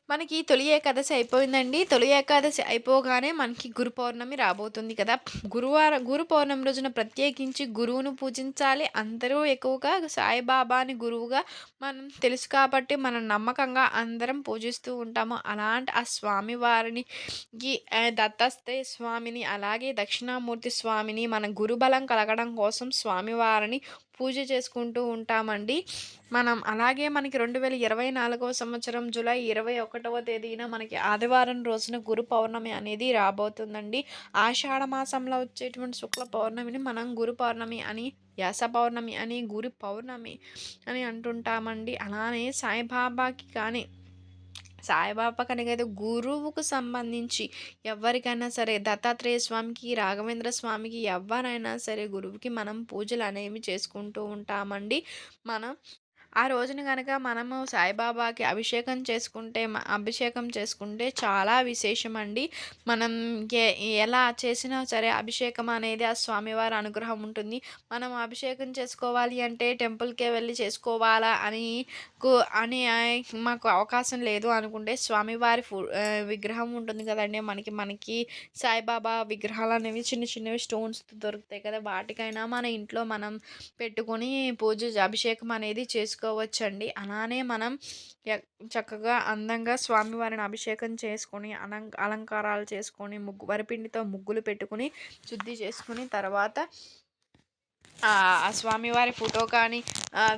మనకి తొలి ఏకాదశి అయిపోయిందండి. తొలి ఏకాదశి అయిపోగానే మనకి గురు పౌర్ణమి రాబోతుంది కదా! గురు పౌర్ణమి రోజున ప్రత్యేకించి గురువును పూజించాలి. అందరూ ఎక్కువగా సాయిబాబాని గురువుగా మనం తెలుసు కాబట్టి మనం నమ్మకంగా అందరం పూజిస్తూ ఉంటాము. అలాంటి ఆ స్వామి వారిని దత్తాత్రేయ స్వామిని, అలాగే దక్షిణామూర్తి స్వామిని మన గురుబలం కలగడం కోసం స్వామివారిని పూజ చేసుకుంటూ ఉంటామండి. మనం అలాగే మనకి 2024వ సంవత్సరం జూలై 21వ తేదీన మనకి ఆదివారం రోజున గురు పౌర్ణమి అనేది రాబోతుందండి. ఆషాఢ మాసంలో వచ్చేటువంటి శుక్ల పౌర్ణమిని మనం గురు పౌర్ణమి అని, వ్యాస పౌర్ణమి అని, గురు పౌర్ణమి అని అంటుంటామండి. అలానే సాయిబాబాకి కానీ సాయిబాబా కని కాదు గురువుకు సంబంధించి ఎవరికైనా సరే దత్తాత్రేయ స్వామికి, రాఘవేంద్ర స్వామికి ఎవ్వరైనా సరే గురువుకి మనం పూజలు అనేవి చేసుకుంటూ ఉంటామండి. మనం ఆ రోజున గనక మనము సాయిబాబాకి అభిషేకం చేసుకుంటే చాలా విశేషమండి. మనం ఎ ఎలా చేసినా సరే అభిషేకం అనేది ఆ స్వామివారి అనుగ్రహం ఉంటుంది. మనం అభిషేకం చేసుకోవాలి అంటే టెంపుల్‌కే వెళ్లి చేసుకోవాలా కు అని మాకు అవకాశం లేదు అనుకుంటే విగ్రహం ఉంటుంది కదండీ! మనకి మనకి సాయిబాబా విగ్రహాలనేవి చిన్న చిన్నవి స్టోన్స్‌తో దొరుకుతాయి కదా! వాటికైనా మన ఇంట్లో మనం పెట్టుకొని అభిషేకం అనేది చేసుకోవచ్చండి. అలానే మనం య చక్కగా అందంగా స్వామివారిని అభిషేకం చేసుకొని, అలంకారాలు చేసుకొని, వరిపిండితో ముగ్గులు పెట్టుకొని, శుద్ధి చేసుకొని తర్వాత ఆ స్వామివారి ఫోటో కానీ,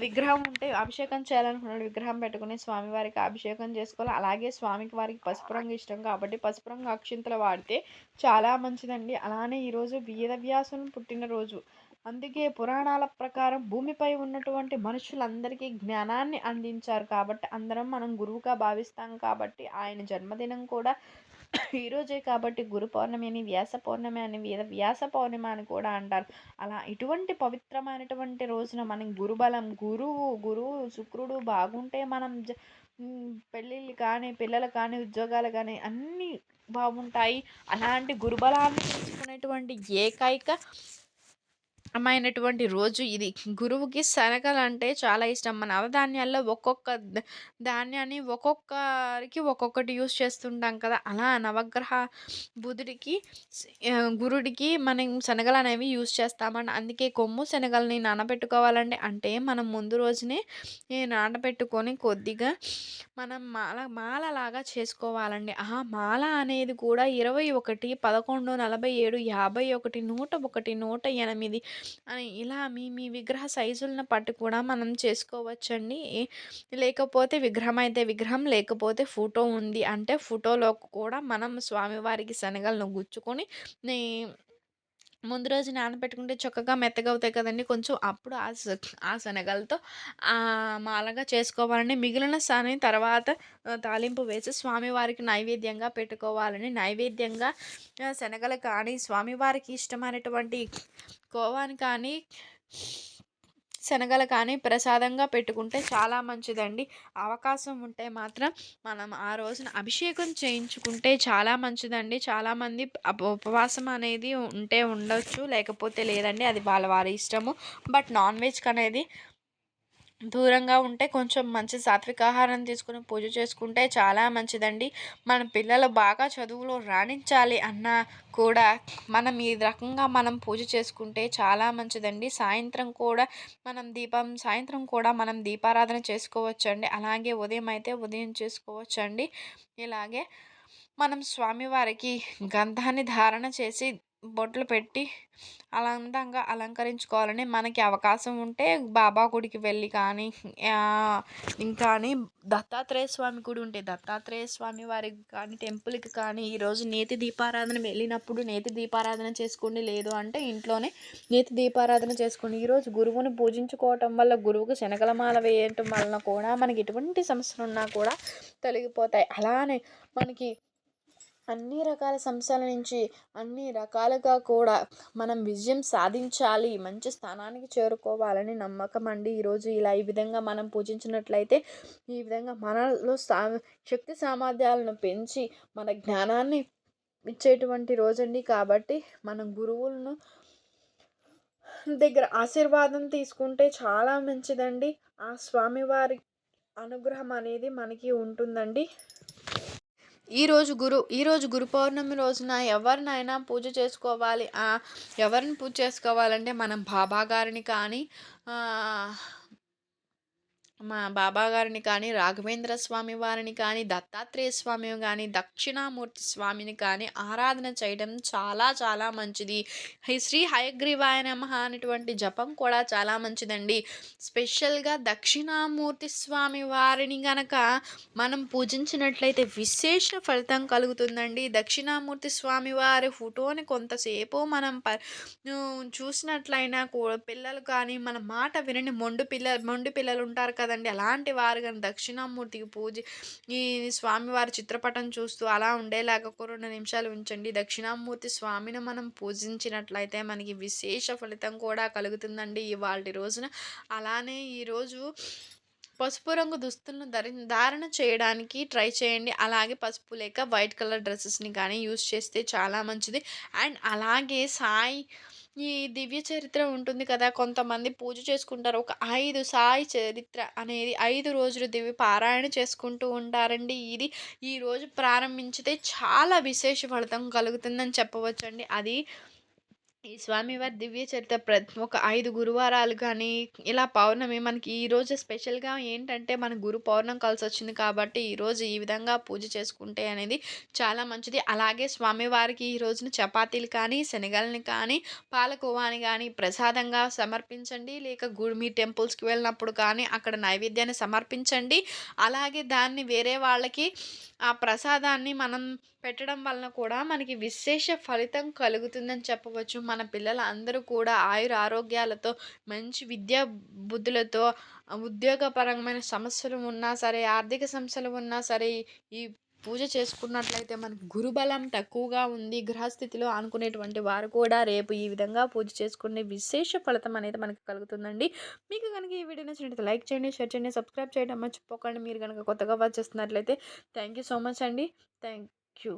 విగ్రహం ఉంటే అభిషేకం చేయాలనుకున్న విగ్రహం పెట్టుకొని స్వామివారికి అభిషేకం చేసుకోవాలి. అలాగే స్వామికి వారికి పసుపు రంగు ఇష్టం కాబట్టి పసుపు రంగు అక్షింతలు వాడితే చాలా మంచిదండి. అలానే ఈరోజు వేదవ్యాసుని పుట్టినరోజు. అందుకే పురాణాల ప్రకారం భూమిపై ఉన్నటువంటి మనుషులందరికీ జ్ఞానాన్ని అందించారు కాబట్టి అందరం మనం గురువుగా భావిస్తాం కాబట్టి ఆయన జన్మదినం కూడా ఈరోజే కాబట్టి గురు పౌర్ణమి అని, వ్యాస పౌర్ణమి అని, వ్యాస పౌర్ణిమ అని కూడా అంటారు. అలా ఇటువంటి పవిత్రమైనటువంటి రోజున మనం గురుబలం, గురువు శుక్రుడు బాగుంటే మనం పెళ్ళిళ్ళు కానీ, పిల్లలు కానీ, ఉద్యోగాలు కానీ అన్నీ బాగుంటాయి. అలాంటి గురుబలాన్ని తెలుసుకునేటువంటి ఏకైక మైనటువంటి రోజు ఇది. గురువుకి శనగలంటే చాలా ఇష్టం. మన నవధాన్యాల్లో ఒక్కొక్క ధాన్యాన్ని ఒక్కొక్కరికి ఒక్కొక్కటి యూజ్ చేస్తుంటాం కదా! అలా నవగ్రహ బుధుడికి గురుడికి మనం శనగలనేవి యూజ్ చేస్తామండి. అందుకే కొమ్ము శనగలని నానబెట్టుకోవాలండి. అంటే మనం ముందు రోజునే నానబెట్టుకొని కొద్దిగా మనం మాలలాగా చేసుకోవాలండి. ఆ మాల అనేది కూడా 21, 11, 47, 51, 101, 108 అని ఇలా మీ మీ విగ్రహ సైజులను బట్టి కూడా మనం చేసుకోవచ్చండి. లేకపోతే విగ్రహం అయితే విగ్రహం, లేకపోతే ఫోటో ఉంది అంటే ఫోటోలో కూడా మనం స్వామివారికి శనగలను గుచ్చుకొని నీ ముందు రోజు నానబెట్టుకుంటే చక్కగా మెత్తగా అవుతాయి కదండీ! కొంచెం అప్పుడు ఆ శనగలతో మాలగా చేసుకోవాలండి. మిగిలిన తర్వాత తాలింపు వేసి స్వామివారికి నైవేద్యంగా పెట్టుకోవాలని. నైవేద్యంగా శనగలు కానీ, స్వామివారికి ఇష్టమైనటువంటి కోవాని కానీ, శనగలు కానీ ప్రసాదంగా పెట్టుకుంటే చాలా మంచిదండి. అవకాశం ఉంటే మాత్రం మనం ఆ రోజున అభిషేకం చేయించుకుంటే చాలా మంచిదండి. చాలామంది ఉపవాసం అనేది ఉంటే ఉండొచ్చు. లేకపోతే లేదండి. అది వాళ్ళ వారి ఇష్టము. బట్ నాన్ వెజ్‌కనేది దూరంగా ఉంటే కొంచెం మంచి సాత్విక ఆహారం తీసుకొని పూజ చేసుకుంటే చాలా మంచిదండి. మన పిల్లలు బాగా చదువులో రాణించాలి అన్నా కూడా మనం ఈ రకంగా మనం పూజ చేసుకుంటే చాలా మంచిదండి. సాయంత్రం కూడా మనం దీపారాధన చేసుకోవచ్చండి. అలాగే ఉదయం అయితే ఉదయం చేసుకోవచ్చండి. ఇలాగే మనం స్వామివారికి గంధాన్ని ధారణ చేసి బొట్లు పెట్టి అలా అందంగా అలంకరించుకోవాలని మనకి అవకాశం ఉంటే బాబా గుడికి వెళ్ళి కానీ ఇంకాని దత్తాత్రేయ స్వామి గుడి ఉంటే దత్తాత్రేయ స్వామి వారికి కానీ టెంపుల్‌కి కానీ ఈరోజు నేతి దీపారాధన వెళ్ళినప్పుడు నేతి దీపారాధన చేసుకోండి. లేదు అంటే ఇంట్లోనే నేతి దీపారాధన చేసుకోండి. ఈరోజు గురువుని పూజించుకోవటం వల్ల గురువుకు శనగల మాల వేయటం వలన కూడా మనకి ఎటువంటి సమస్యలున్నా కూడా తొలగిపోతాయి. అలానే మనకి అన్ని రకాల సమస్యల నుంచి అన్ని రకాలుగా కూడా మనం విజయం సాధించాలి. మంచి స్థానానికి చేరుకోవాలని నమ్మకం అండి. ఈరోజు ఈ విధంగా మనం పూజించినట్లయితే ఈ విధంగా మనలో శక్తి సామర్థ్యాలను పెంచి మన జ్ఞానాన్ని ఇచ్చేటువంటి రోజండి. కాబట్టి మనం గురువులను దగ్గర ఆశీర్వాదం తీసుకుంటే చాలా మంచిదండి. ఆ స్వామివారి అనుగ్రహం అనేది మనకి ఉంటుందండి. ఈరోజు గురు పౌర్ణమి రోజున ఎవరినైనా పూజ చేసుకోవాలి. ఎవరిని పూజ చేసుకోవాలంటే మనం బాబా గారిని కానీ ఆహ్ మా బాబా గారిని కానీ, రాఘవేంద్ర స్వామి వారిని కానీ, దత్తాత్రేయ స్వామిని గాని, దక్షిణామూర్తి స్వామిని కానీ ఆరాధన చేయడం చాలా చాలా మంచిది. శ్రీ హయగ్రీవాయ నమః అనేటువంటి జపం కూడా చాలా మంచిదండి. స్పెషల్‌గా దక్షిణామూర్తి స్వామి వారిని గనక మనం పూజించినట్లయితే విశేష ఫలితం కలుగుతుందండి. దక్షిణామూర్తి స్వామి వారి ఫోటోని కొంతసేపు మనం చూసినట్లయినా పిల్లలు కానీ మన మాట వినని మొండి పిల్లలు ఉంటారు కదండీ! అలాంటి వారు గాని దక్షిణామూర్తికి ఈ స్వామివారి చిత్రపటం చూస్తూ అలా ఉండేలాగా ఒక 2 నిమిషాలు ఉంచండి. దక్షిణామూర్తి స్వామిని మనం పూజించినట్లయితే మనకి విశేష ఫలితం కూడా కలుగుతుందండి ఇవాల్టి రోజున. అలానే ఈరోజు పసుపు రంగు దుస్తులను ధారణ చేయడానికి ట్రై చేయండి. అలాగే పసుపు లేక వైట్ కలర్ డ్రెసెస్‌ని కానీ యూజ్ చేస్తే చాలా మంచిది. అండ్ అలాగే ఈ దివ్య చరిత్ర ఉంటుంది కదా! కొంతమంది పూజ చేసుకుంటారు. ఒక 5 సాయి చరిత్ర అనేది 5 రోజులు దివ్య పారాయణ చేసుకుంటూ ఉంటారండి. ఇది ఈరోజు ప్రారంభించితే చాలా విశేష ఫలితం కలుగుతుందని చెప్పవచ్చండి. అది ఈ స్వామివారి దివ్య చరిత్ర ఒక 5 గురువారాలు కానీ, ఇలా పౌర్ణమి మనకి ఈరోజు స్పెషల్‌గా ఏంటంటే, మన గురు పౌర్ణమి కలిసొచ్చింది కాబట్టి, ఈరోజు ఈ విధంగా పూజ చేసుకుంటే అనేది చాలా మంచిది. అలాగే స్వామివారికి ఈ రోజున చపాతీలు కానీ, శనగలని కానీ, పాలకోవాని గానీ ప్రసాదంగా సమర్పించండి. లేక మీ టెంపుల్స్‌కి వెళ్ళినప్పుడు కానీ, అక్కడ నైవేద్యాన్ని సమర్పించండి. అలాగే దాన్ని వేరే వాళ్ళకి ఆ ప్రసాదాన్ని మనం పెట్టడం వలన కూడా మనకి విశేష ఫలితం కలుగుతుందని చెప్పవచ్చు. మన పిల్లలు అందరూ కూడా ఆయురారోగ్యాలతో, మంచి విద్యా బుద్ధులతో, ఉద్యోగపరమైన సమస్యలు ఉన్నా సరే, ఆర్థిక సమస్యలు ఉన్నా సరే, ఈ పూజ చేసుకున్నట్లయితే మనకు గురుబలం తక్కువగా ఉంది గ్రహస్థితిలో అనుకునేటువంటి వారు కూడా రేపు ఈ విధంగా పూజ చేసుకునే విశేష ఫలితం అనేది మనకు కలుగుతుందండి. మీకు కనుక ఈ వీడియో నచ్చినట్లయితే లైక్ చేయండి, షేర్ చేయండి, సబ్స్క్రైబ్ చేయడం మర్చిపోకండి. మీరు కనుక కొత్తగా వాచ్ చేస్తున్నట్లయితే థ్యాంక్ యూ సో మచ్ అండి. Thank you.